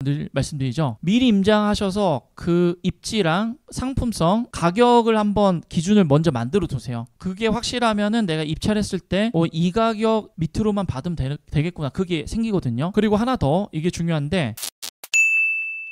늘 말씀드리죠. 미리 임장하셔서 그 입지랑 상품성, 가격을 한번 기준을 먼저 만들어 두세요. 그게 확실하면은 내가 입찰 했을 때 이 가격 밑으로만 받으면 되겠구나. 그게 생기거든요. 그리고 하나 더, 이게 중요한데,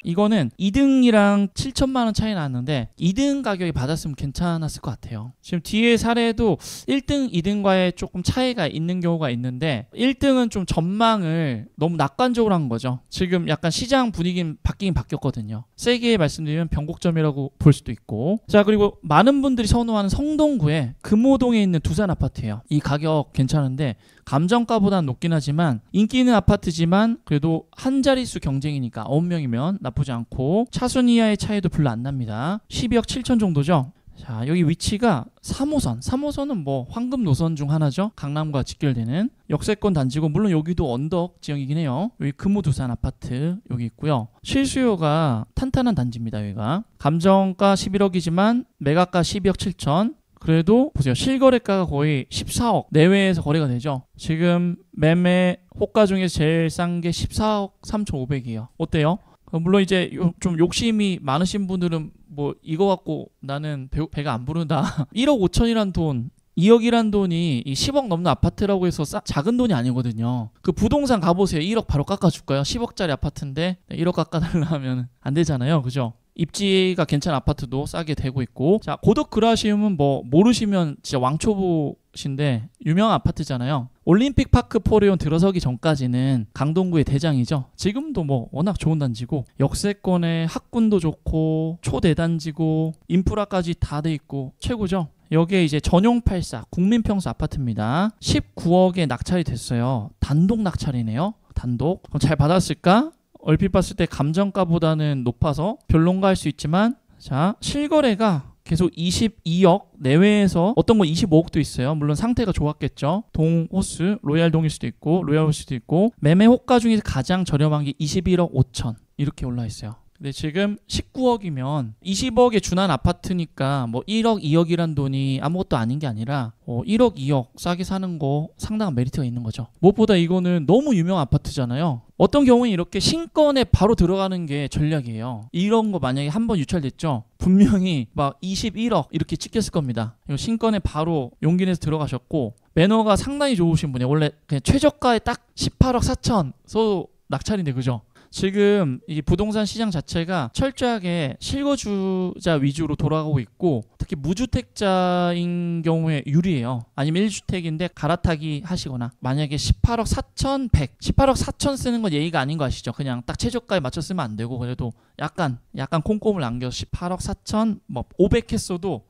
이거는 2등이랑 7천만 원 차이 나는데 2등 가격에 받았으면 괜찮았을 것 같아요. 지금 뒤에 사례도 1등, 2등과의 조금 차이가 있는 경우가 있는데 1등은 좀 전망을 너무 낙관적으로 한 거죠. 지금 약간 시장 분위기는 바뀌긴 바뀌었거든요. 세게 말씀드리면 변곡점이라고 볼 수도 있고. 자, 그리고 많은 분들이 선호하는 성동구에 금호동에 있는 두산 아파트예요. 이 가격 괜찮은데 감정가보다는 높긴 하지만 인기 있는 아파트지만 그래도 한 자릿수 경쟁이니까 9명이면 나쁘지 않고 차순 이하의 차이도 별로 안 납니다. 12억 7천 정도죠. 자, 여기 위치가 3호선. 3호선은 뭐 황금 노선 중 하나죠. 강남과 직결되는 역세권 단지고, 물론 여기도 언덕 지역이긴 해요. 여기 금호 두산 아파트 여기 있고요. 실수요가 탄탄한 단지입니다. 여기가 감정가 11억이지만 매각가 12억 7천. 그래도 보세요. 실거래가가 거의 14억 내외에서 거래가 되죠. 지금 매매 호가 중에서 제일 싼 게 14억 3,500이에요. 어때요? 물론 이제 좀 욕심이 많으신 분들은 뭐 이거 갖고 나는 배가 안 부른다. 1억 5천이란 돈, 2억이란 돈이 이 10억 넘는 아파트라고 해서 작은 돈이 아니거든요. 그 부동산 가보세요. 1억 바로 깎아줄까요? 10억짜리 아파트인데 1억 깎아달라 하면 안 되잖아요. 그죠? 입지가 괜찮은 아파트도 싸게 되고 있고. 자, 고덕 그라시움은 뭐 모르시면 진짜 왕초보신데 유명한 아파트잖아요. 올림픽 파크 포레온 들어서기 전까지는 강동구의 대장이죠. 지금도 뭐 워낙 좋은 단지고 역세권에 학군도 좋고 초대단지고 인프라까지 다 돼 있고 최고죠. 여기에 이제 전용 84 국민평수 아파트입니다. 19억에 낙찰이 됐어요. 단독 낙찰이네요. 단독. 그럼 잘 받았을까? 얼핏 봤을 때 감정가보다는 높아서 별론가 할 수 있지만, 자, 실거래가 계속 22억 내외에서 어떤 건 25억도 있어요. 물론 상태가 좋았겠죠. 동호수, 로얄동일 수도 있고 로얄호수도 있고. 매매 호가 중에서 가장 저렴한 게 21억 5천 이렇게 올라 있어요. 근데 지금 19억이면 20억에 준한 아파트니까 뭐 1억, 2억이란 돈이 아무것도 아닌 게 아니라 1억, 2억 싸게 사는 거 상당한 메리트가 있는 거죠. 무엇보다 이거는 너무 유명한 아파트잖아요. 어떤 경우는 이렇게 신건에 바로 들어가는 게 전략이에요. 이런 거 만약에 한번 유찰됐죠? 분명히 막 21억 이렇게 찍혔을 겁니다. 이거 신건에 바로 용기 내서 들어가셨고 매너가 상당히 좋으신 분이에요. 원래 그냥 최저가에 딱 18억 4천 써도 낙찰인데, 그죠? 지금 이 부동산 시장 자체가 철저하게 실거주자 위주로 돌아가고 있고, 특히 무주택자인 경우에 유리해요. 아니면 1주택인데 갈아타기 하시거나, 만약에 18억 4천 100 18억 4천 쓰는 건 예의가 아닌 거 아시죠? 그냥 딱 최저가에 맞춰 쓰면 안 되고, 그래도 약간 꼼꼼을 남겨서 18억 4천 뭐 500 했어도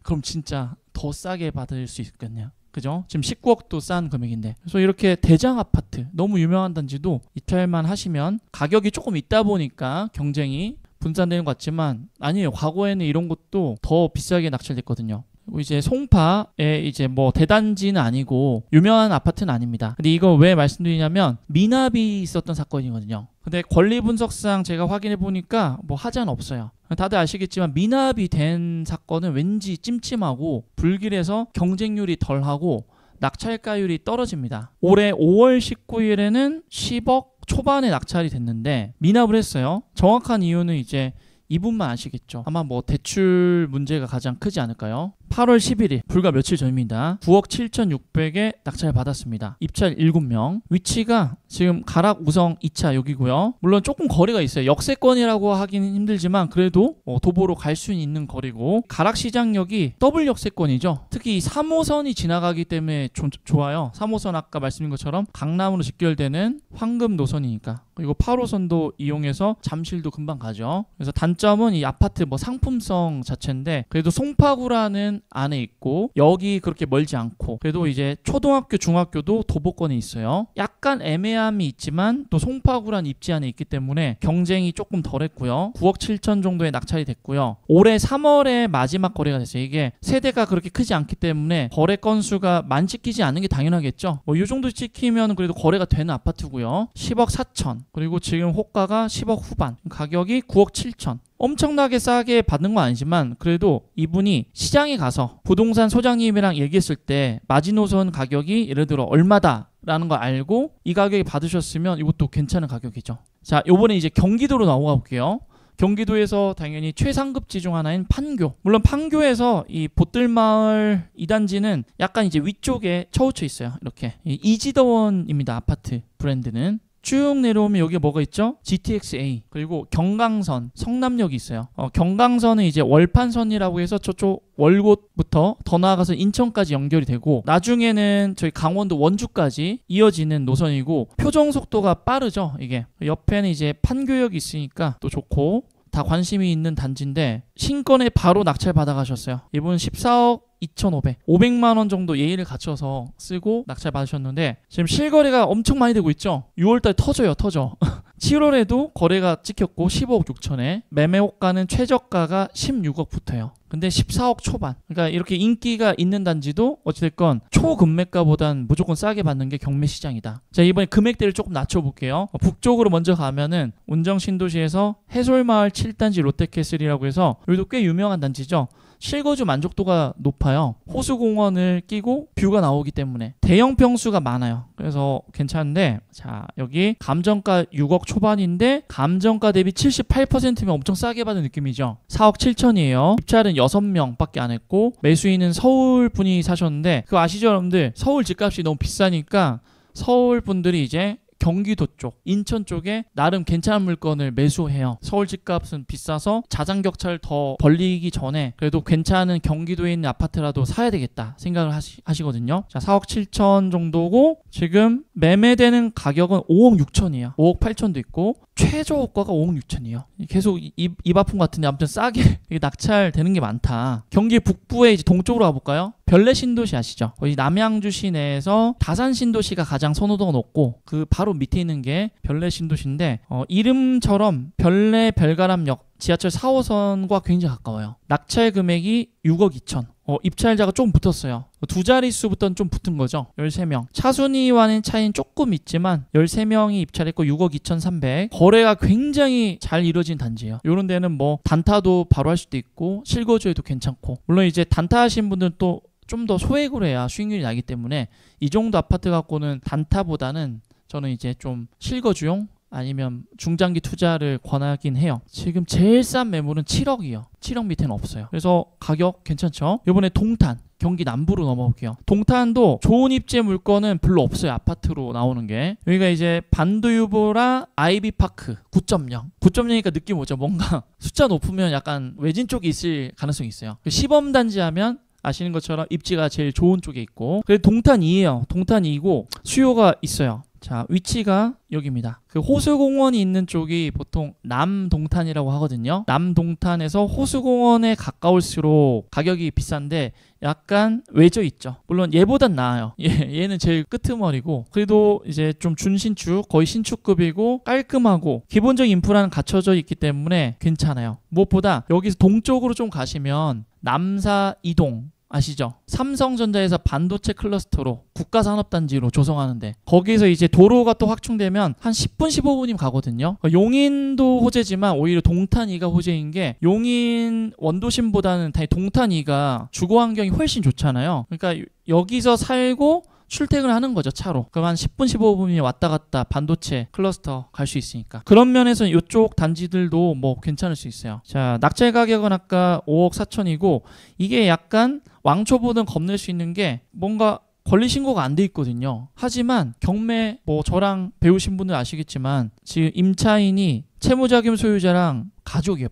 그럼 진짜 더 싸게 받을 수 있겠네요. 그죠? 지금 19억도 싼 금액인데. 그래서 이렇게 대장 아파트, 너무 유명한 단지도 입찰만 하시면 가격이 조금 있다 보니까 경쟁이 분산되는 것 같지만 아니에요. 과거에는 이런 것도 더 비싸게 낙찰됐거든요. 이제 송파에 이제 뭐 대단지는 아니고 유명한 아파트는 아닙니다. 근데 이거 왜 말씀드리냐면 미납이 있었던 사건이거든요. 근데 권리 분석상 제가 확인해 보니까 뭐 하자는 없어요. 다들 아시겠지만 미납이 된 사건은 왠지 찜찜하고 불길해서 경쟁률이 덜하고 낙찰가율이 떨어집니다. 올해 5월 19일에는 10억 초반에 낙찰이 됐는데 미납을 했어요. 정확한 이유는 이제 이분만 아시겠죠. 아마 뭐 대출 문제가 가장 크지 않을까요? 8월 11일 불과 며칠 전입니다. 9억 7,600에 낙찰 받았습니다. 입찰 7명. 위치가 지금 가락 우성 2차 여기고요. 물론 조금 거리가 있어요. 역세권이라고 하기는 힘들지만 그래도 도보로 갈 수 있는 거리고, 가락시장역이 더블 역세권이죠. 특히 이 3호선이 지나가기 때문에 좀 좋아요. 3호선 아까 말씀드린 것처럼 강남으로 직결되는 황금 노선이니까. 그리고 8호선도 이용해서 잠실도 금방 가죠. 그래서 단점은 이 아파트 뭐 상품성 자체인데, 그래도 송파구라는 안에 있고 여기 그렇게 멀지 않고, 그래도 이제 초등학교 중학교도 도보권에 있어요. 약간 애매함이 있지만 또 송파구란 입지 안에 있기 때문에 경쟁이 조금 덜했고요. 9억 7천 정도에 낙찰이 됐고요. 올해 3월에 마지막 거래가 됐어요. 이게 세대가 그렇게 크지 않기 때문에 거래 건수가 많이 찍히지 않는 게 당연하겠죠. 뭐 이 정도 찍히면 그래도 거래가 되는 아파트고요. 10억 4천, 그리고 지금 호가가 10억 후반, 가격이 9억 7천. 엄청나게 싸게 받는 건 아니지만 그래도 이분이 시장에 가서 부동산 소장님이랑 얘기했을 때 마지노선 가격이 예를 들어 얼마다 라는 걸 알고 이 가격에 받으셨으면 이것도 괜찮은 가격이죠. 자, 요번에 이제 경기도로 넘어가 볼게요. 경기도에서 당연히 최상급지 중 하나인 판교. 물론 판교에서 이 보뜰마을 2단지는 약간 이제 위쪽에 처우쳐 있어요. 이렇게 이지더원입니다. 아파트 브랜드는. 쭉 내려오면 여기에 뭐가 있죠? GTX-A 그리고 경강선, 성남역이 있어요. 경강선은 이제 월판선이라고 해서 저쪽 월곶부터 더 나아가서 인천까지 연결이 되고 나중에는 저희 강원도 원주까지 이어지는 노선이고 표정 속도가 빠르죠. 이게 옆에는 이제 판교역이 있으니까 또 좋고 다 관심이 있는 단지인데 신건에 바로 낙찰 받아가셨어요. 이분 14억 2,500, 500만 원 정도 예의를 갖춰서 쓰고 낙찰 받으셨는데 지금 실거래가 엄청 많이 되고 있죠. 6월달 터져. 7월에도 거래가 찍혔고 15억 6천에 매매 호가는 최저가가 16억 붙어요. 근데 14억 초반. 그러니까 이렇게 인기가 있는 단지도 어찌됐건 초금매가보단 무조건 싸게 받는 게 경매 시장이다. 자, 이번에 금액대를 조금 낮춰볼게요. 북쪽으로 먼저 가면은 운정신도시에서 해솔마을 7단지 롯데캐슬이라고 해서 여기도 꽤 유명한 단지죠. 실거주 만족도가 높아요. 호수공원을 끼고 뷰가 나오기 때문에 대형 평수가 많아요. 그래서 괜찮은데 자, 여기 감정가 6억 초반인데 감정가 대비 78%면 엄청 싸게 받은 느낌이죠. 4억 7천이에요. 입찰은 6명밖에 안 했고 매수인은 서울 분이 사셨는데 그거 아시죠 여러분들? 서울 집값이 너무 비싸니까 서울 분들이 이제 경기도 쪽, 인천 쪽에 나름 괜찮은 물건을 매수해요. 서울 집값은 비싸서 자장격차를 더 벌리기 전에 그래도 괜찮은 경기도에 있는 아파트라도 사야 되겠다 생각을 하시거든요. 자, 4억 7천 정도고 지금 매매되는 가격은 5억 6천이에요. 5억 8천도 있고 최저 호가가 5억 6천이에요. 계속 입 아픈 것 같은데 아무튼 싸게 낙찰되는 게 많다. 경기 북부에 이제 동쪽으로 가볼까요? 별내 신도시 아시죠? 거기 남양주 시내에서 다산 신도시가 가장 선호도가 높고 그 바로 밑에 있는 게 별내 신도시인데 이름처럼 별내 별가람역 지하철 4호선과 굉장히 가까워요. 낙찰 금액이 6억 2천. 입찰자가 좀 붙었어요. 두 자릿수부터는 좀 붙은 거죠. 13명. 차순위와는 차이는 조금 있지만 13명이 입찰했고 6억 2,300. 거래가 굉장히 잘 이루어진 단지예요. 이런 데는 뭐 단타도 바로 할 수도 있고 실거주에도 괜찮고 물론 이제 단타 하신 분들은 또 좀 더 소액으로 해야 수익률이 나기 때문에 이 정도 아파트 갖고는 단타보다는 저는 이제 좀 실거주용 아니면 중장기 투자를 권하긴 해요. 지금 제일 싼 매물은 7억이요. 7억 밑에는 없어요. 그래서 가격 괜찮죠? 이번에 동탄, 경기 남부로 넘어볼게요. 동탄도 좋은 입지 물건은 별로 없어요. 아파트로 나오는 게. 여기가 이제 반도유보라 아이비파크 9.0. 9.0이니까 느낌 오죠? 뭔가 숫자 높으면 약간 외진 쪽에 있을 가능성이 있어요. 시범단지 하면 아시는 것처럼 입지가 제일 좋은 쪽에 있고 그래도 동탄 2예요. 동탄 2고 수요가 있어요. 자, 위치가 여기입니다. 그 호수공원이 있는 쪽이 보통 남동탄이라고 하거든요. 남동탄에서 호수공원에 가까울수록 가격이 비싼데 약간 외져 있죠. 물론 얘보단 나아요. 얘는 제일 끄트머리고 그래도 이제 좀 준신축 거의 신축급이고 깔끔하고 기본적인 인프라는 갖춰져 있기 때문에 괜찮아요. 무엇보다 여기서 동쪽으로 좀 가시면 남사 이동 아시죠? 삼성전자에서 반도체 클러스터로 국가산업단지로 조성하는데 거기서 이제 도로가 또 확충되면 한 10분 15분이면 가거든요. 용인도 호재지만 오히려 동탄 2가 호재인 게 용인 원도심보다는 동탄 2가 주거환경이 훨씬 좋잖아요. 그러니까 여기서 살고 출퇴근을 하는 거죠, 차로. 그럼 한 10분 15분이 왔다 갔다 반도체 클러스터 갈 수 있으니까. 그런 면에서 이쪽 단지들도 뭐 괜찮을 수 있어요. 자, 낙찰 가격은 아까 5억 4천이고 이게 약간 왕초보든 겁낼 수 있는 게 뭔가 권리신고가 안 돼 있거든요. 하지만 경매 뭐 저랑 배우신 분들 아시겠지만 지금 임차인이 채무자금 소유자랑 가족이에요.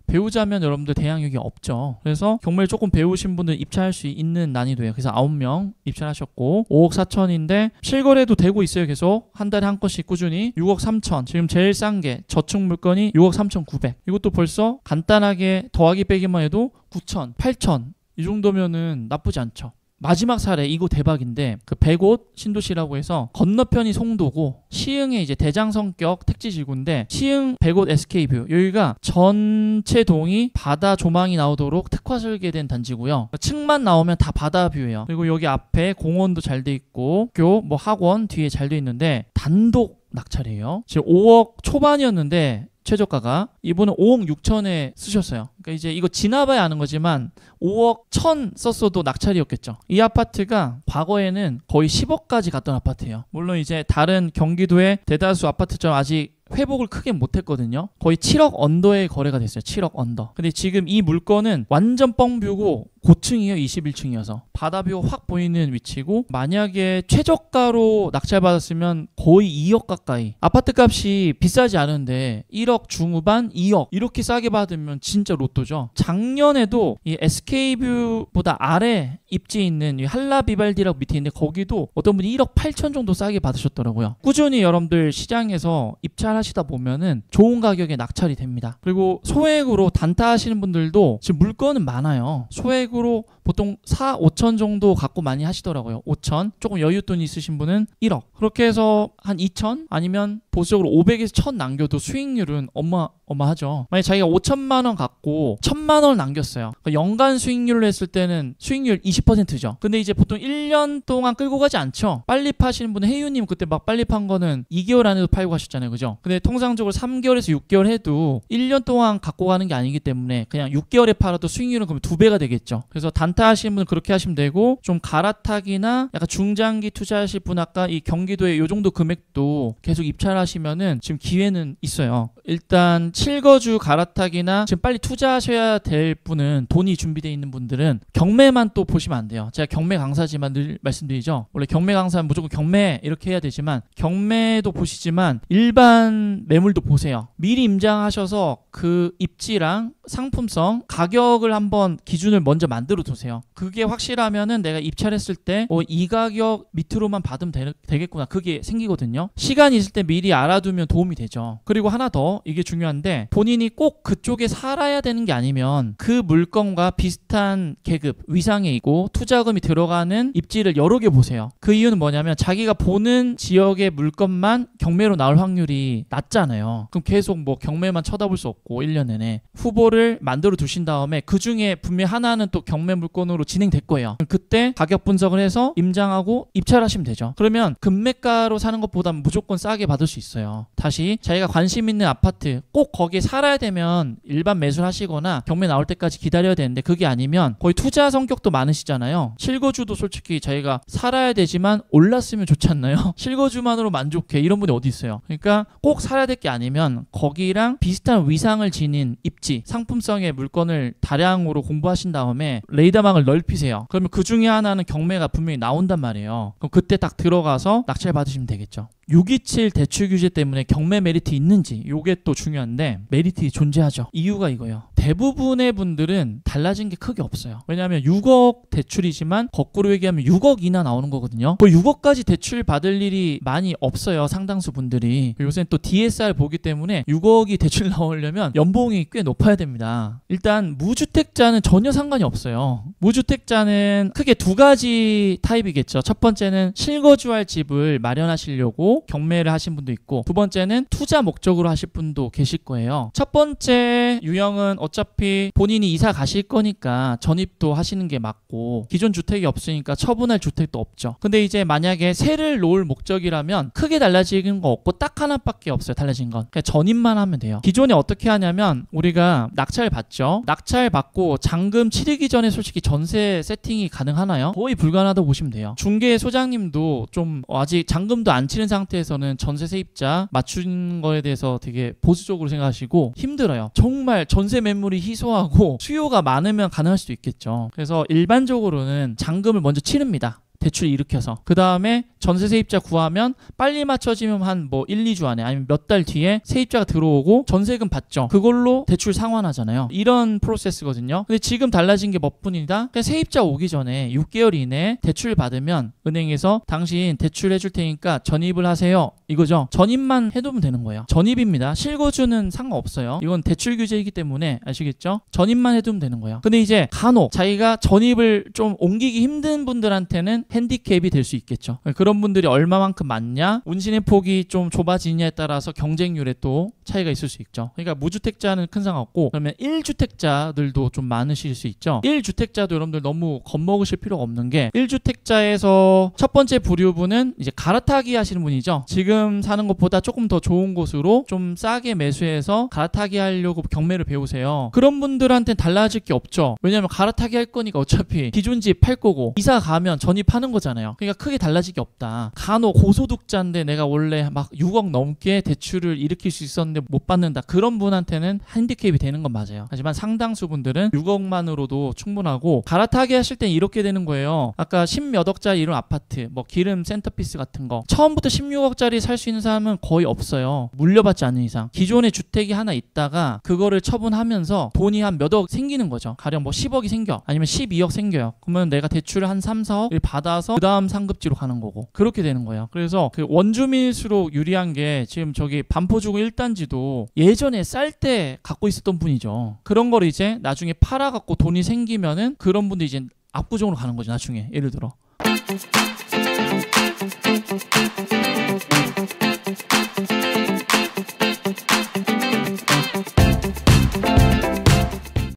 배우자면 여러분들 대항력이 없죠. 그래서 경매를 조금 배우신 분들 입찰할 수 있는 난이도예요. 그래서 9명 입찰하셨고 5억 4천인데 실거래도 되고 있어요. 계속 한 달에 한 건씩 꾸준히 6억 3천. 지금 제일 싼 게 저축 물건이 6억 3천 9백. 이것도 벌써 간단하게 더하기 빼기만 해도 9천, 8천 이 정도면은 나쁘지 않죠. 마지막 사례 이거 대박인데 그 백옷 신도시라고 해서 건너편이 송도고 시흥의 이제 대장 성격 택지 지구인데 시흥 백옷 SK뷰 여기가 전체 동이 바다 조망이 나오도록 특화 설계된 단지고요. 층만 나오면 다 바다 뷰예요. 그리고 여기 앞에 공원도 잘 돼 있고 학교 뭐 학원 뒤에 잘 돼 있는데 단독 낙찰이에요. 지금 5억 초반이었는데 최저가가. 이분은 5억 6천에 쓰셨어요. 그러니까 이제 이거 지나봐야 아는 거지만 5억 1천 썼어도 낙찰이었겠죠. 이 아파트가 과거에는 거의 10억까지 갔던 아파트예요. 물론 이제 다른 경기도의 대다수 아파트처럼 아직 회복을 크게 못했거든요. 거의 7억 언더의 거래가 됐어요. 7억 언더. 근데 지금 이 물건은 완전 뻥뷰고 고층이에요. 21층이어서 바다뷰 확 보이는 위치고, 만약에 최저가로 낙찰받았으면 거의 2억 가까이. 아파트 값이 비싸지 않은데 1억 중후반, 2억 이렇게 싸게 받으면 진짜 로또죠. 작년에도 이 SK뷰보다 아래 입지에 있는 이 한라비발디라고 밑에 있는데 거기도 어떤 분이 1억 8천 정도 싸게 받으셨더라고요. 꾸준히 여러분들 시장에서 입찰하시다 보면은 좋은 가격에 낙찰이 됩니다. 그리고 소액으로 단타 하시는 분들도 지금 물건은 많아요. 소액으로 보통 4, 5천 정도 갖고 많이 하시더라고요. 5천. 조금 여윳돈 있으신 분은 1억. 그렇게 해서 한 2천 아니면 보수적으로 500에서 1000 남겨도 수익률은 어마하죠. 만약에 자기가 5천만 원 갖고 1000만 원 남겼어요. 그러니까 연간 수익률로 했을 때는 수익률 20%죠. 근데 이제 보통 1년 동안 끌고 가지 않죠. 빨리 파시는 분은 혜유님 그때 막 빨리 판 거는 2개월 안에도 팔고 가셨잖아요. 그죠? 근데 통상적으로 3개월에서 6개월 해도 1년 동안 갖고 가는 게 아니기 때문에 그냥 6개월에 팔아도 수익률은 그러면 2배가 되겠죠. 그래서 단타 하시는 분은 그렇게 하시면 되고, 좀 갈아타기나 약간 중장기 투자하실 분 아까 이 경기도에 요 정도 금액도 계속 입찰하시면은 지금 기회는 있어요. 일단 실거주 갈아타기나 지금 빨리 투자하셔야 될 분은, 돈이 준비되어 있는 분들은 경매만 또 보시면 안 돼요. 제가 경매 강사지만 늘 말씀드리죠. 원래 경매 강사는 무조건 경매 이렇게 해야 되지만 경매도 보시지만 일반 매물도 보세요. 미리 임장하셔서 그 입지랑 상품성, 가격을 한번 기준을 먼저 만들어 두세요. 그게 확실하면은 내가 입찰했을 때 이 가격 밑으로만 받으면 되겠구나, 그게 생기거든요. 시간이 있을 때 미리 알아두면 도움이 되죠. 그리고 하나 더, 이게 중요한데, 본인이 꼭 그쪽에 살아야 되는 게 아니면 그 물건과 비슷한 계급, 위상에 있고 투자금이 들어가는 입지를 여러 개 보세요. 그 이유는 뭐냐면 자기가 보는 지역의 물건만 경매로 나올 확률이 낮잖아요. 그럼 계속 뭐 경매만 쳐다볼 수 없고 1년 내내 후보를 만들어 두신 다음에 그 중에 분명 하나는 또 경매 물건으로 진행될 거예요. 그때 가격 분석을 해서 임장하고 입찰하시면 되죠. 그러면 금매가로 사는 것보다 무조건 싸게 받을 수 있어요. 다시 자기가 관심 있는 아파트, 꼭 거기에 살아야 되면 일반 매수를 하시거나 경매 나올 때까지 기다려야 되는데, 그게 아니면 거의 투자 성격도 많으시잖아요. 실거주도 솔직히 자기가 살아야 되지만 올랐으면 좋지 않나요? 실거주만으로 만족해 이런 분이 어디 있어요. 그러니까 꼭 살아야 될 게 아니면 거기랑 비슷한 위상을 지닌 입지, 상품성의 물건을 다량으로 공부하신 다음에 레이더망을 넓히세요. 그러면 그 중에 하나는 경매가 분명히 나온단 말이에요. 그럼 그때 딱 들어가서 낙찰 받으시면 되겠죠. 627 대출 규제 때문에 경매 메리트 있는지, 요게 또 중요한데 메리트 존재하죠. 이유가 이거예요. 대부분의 분들은 달라진 게 크게 없어요. 왜냐하면 6억 대출이지만 거꾸로 얘기하면 6억 이나 나오는 거거든요. 뭐 6억까지 대출 받을 일이 많이 없어요. 상당수 분들이. 요새는 또 DSR 보기 때문에 6억이 대출 나오려면 연봉이 꽤 높아야 됩니다. 일단 무주택자는 전혀 상관이 없어요. 무주택자는 크게 두 가지 타입이겠죠. 첫 번째는 실거주할 집을 마련하시려고 경매를 하신 분도 있고, 두 번째는 투자 목적으로 하실 분도 계실 거예요. 첫 번째 유형은 어차피 본인이 이사 가실 거니까 전입도 하시는 게 맞고, 기존 주택이 없으니까 처분할 주택도 없죠. 근데 이제 만약에 세를 놓을 목적이라면 크게 달라지는 거 없고 딱 하나밖에 없어요. 달라진 건 그냥 전입만 하면 돼요. 기존에 어떻게 하냐면, 우리가 낙찰 받죠. 낙찰 받고 잔금 치르기 전에 솔직히 전세 세팅이 가능하나요? 거의 불가능하다고 보시면 돼요. 중개 소장님도 좀 아직 잔금도 안 치른 상태에서는 전세 세입자 맞추는 거에 대해서 되게 보수적으로 생각하시고 힘들어요. 정말 전세 매물이 희소하고 수요가 많으면 가능할 수도 있겠죠. 그래서 일반적으로는 잔금을 먼저 치릅니다. 대출 일으켜서. 그 다음에 전세 세입자 구하면 빨리 맞춰지면 한 뭐 1, 2주 안에 아니면 몇 달 뒤에 세입자가 들어오고 전세금 받죠. 그걸로 대출 상환하잖아요. 이런 프로세스거든요. 근데 지금 달라진 게 뭐뿐이다? 그냥 세입자 오기 전에 6개월 이내에 대출 받으면 은행에서 당신 대출 해줄 테니까 전입을 하세요, 이거죠. 전입만 해두면 되는 거예요. 전입입니다. 실거주는 상관없어요. 이건 대출 규제이기 때문에 아시겠죠? 전입만 해두면 되는 거예요. 근데 이제 간혹 자기가 전입을 좀 옮기기 힘든 분들한테는 핸디캡이 될 수 있겠죠. 그런 분들이 얼마만큼 많냐, 운신의 폭이 좀 좁아지냐에 따라서 경쟁률에 또 차이가 있을 수 있죠. 그러니까 무주택자는 큰 상관 없고, 그러면 1주택자들도 좀 많으실 수 있죠. 1주택자도 여러분들 너무 겁먹으실 필요가 없는 게, 1주택자에서 첫 번째 부류분은 이제 갈아타기 하시는 분이죠. 지금 지금 사는 것보다 조금 더 좋은 곳으로 좀 싸게 매수해서 갈아타기 하려고 경매를 배우세요. 그런 분들한테는 달라질 게 없죠. 왜냐면 갈아타기 할 거니까 어차피 기존 집 팔 거고 이사 가면 전입하는 거잖아요. 그러니까 크게 달라질 게 없다. 간혹 고소득자인데 내가 원래 막 6억 넘게 대출을 일으킬 수 있었는데 못 받는다. 그런 분한테는 핸디캡이 되는 건 맞아요. 하지만 상당수 분들은 6억만으로도 충분하고 갈아타기 하실 땐 이렇게 되는 거예요. 아까 10몇 억짜리 이런 아파트, 뭐 기름 센터피스 같은 거 처음부터 16억짜리 살 수 있는 사람은 거의 없어요. 물려받지 않는 이상. 기존에 주택이 하나 있다가 그거를 처분하면서 돈이 한 몇 억 생기는 거죠. 가령 뭐 10억이 생겨. 아니면 12억 생겨요. 그러면 내가 대출을 한 3, 4억을 받아서 그 다음 상급지로 가는 거고. 그렇게 되는 거예요. 그래서 그 원주민일수록 유리한 게 지금 저기 반포주공 1단지도 예전에 쌀 때 갖고 있었던 분이죠. 그런 걸 이제 나중에 팔아갖고 돈이 생기면은 그런 분들이 이제 압구정으로 가는 거죠. 나중에 예를 들어.